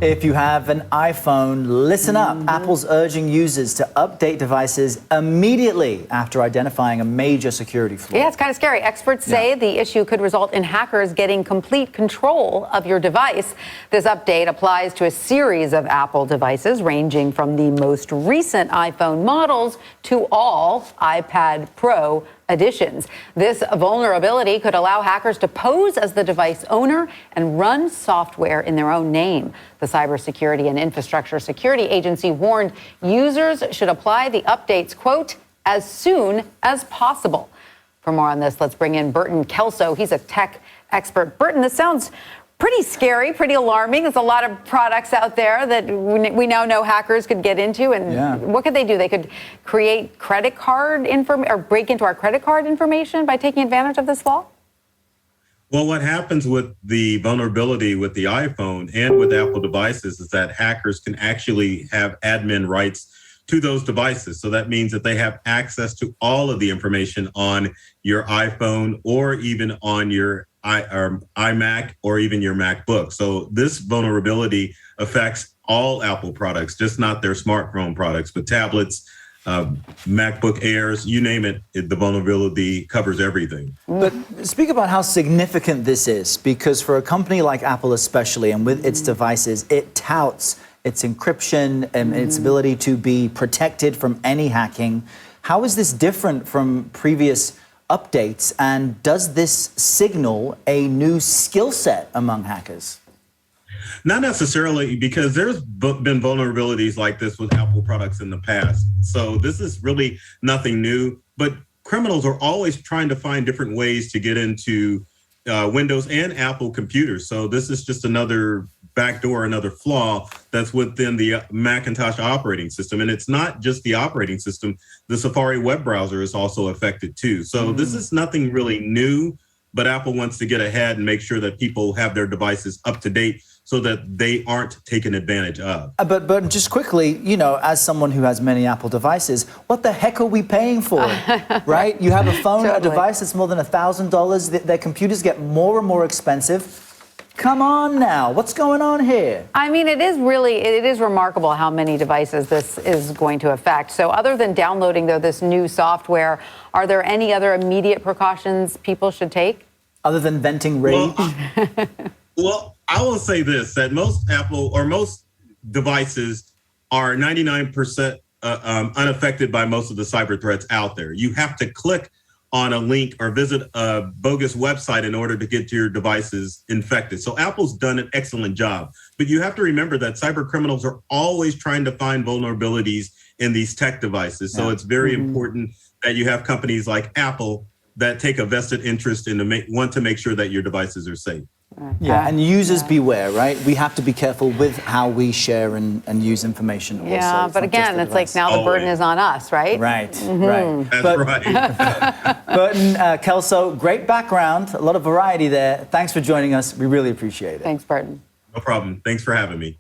If you have an iPhone, listen up. Apple's urging users to update devices immediately after identifying a major security flaw. Yeah, it's kind of scary. Experts say the issue could result in hackers getting complete control of your device. This update applies to a series of Apple devices, ranging from the most recent iPhone models to all iPad Pro editions. This vulnerability could allow hackers to pose as the device owner and run software in their own name. The Cybersecurity and Infrastructure Security Agency warned users should apply the updates, quote, as soon as possible. For more on this, let's bring in Burton Kelso. He's a tech expert. Burton, this sounds pretty scary, pretty alarming. There's a lot of products out there that we now know hackers could get into. And what could they do? They could create credit card information or break into our credit card information by taking advantage of this law? Well, what happens with the vulnerability with the iPhone and with Apple devices is that hackers can actually have admin rights to those devices. So that means that they have access to all of the information on your iPhone or even on your iMac or even your MacBook. So this vulnerability affects all Apple products, just not their smartphone products, but tablets, MacBook Airs, you name it, the vulnerability covers everything. But speak about how significant this is, because for a company like Apple especially, and with its devices, it touts its encryption and its ability to be protected from any hacking. How is this different from previous updates, and does this signal a new skill set among hackers? Not necessarily, because there's been vulnerabilities like this with Apple products in the past. So this is really nothing new, but criminals are always trying to find different ways to get into Windows and Apple computers. So this is just another backdoor, another flaw that's within the Macintosh operating system. And it's not just the operating system. The Safari web browser is also affected too. So this is nothing really new, but Apple wants to get ahead and make sure that people have their devices up to date so that they aren't taken advantage of. But just quickly, you know, as someone who has many Apple devices, what the heck are we paying for, right? You have a phone, a device that's more than $1,000. Their computers get more and more expensive. Come on now, what's going on here? I mean, it is remarkable how many devices this is going to affect. So other than downloading, though, this new software, are there any other immediate precautions people should take? Other than venting rage? Well, I will say this, that most Apple or most devices are 99% unaffected by most of the cyber threats out there. You have to click on a link or visit a bogus website in order to get your devices infected. So Apple's done an excellent job. But you have to remember that cyber criminals are always trying to find vulnerabilities in these tech devices. So it's very important that you have companies like Apple that take a vested interest in want to make sure that your devices are safe. Yeah, and users beware, right? We have to be careful with how we share and use information also. Yeah, but again, it's like now the burden is on us, right? Right, right. That's right. Burton, Kelso, great background, a lot of variety there. Thanks for joining us. We really appreciate it. Thanks, Burton. No problem. Thanks for having me.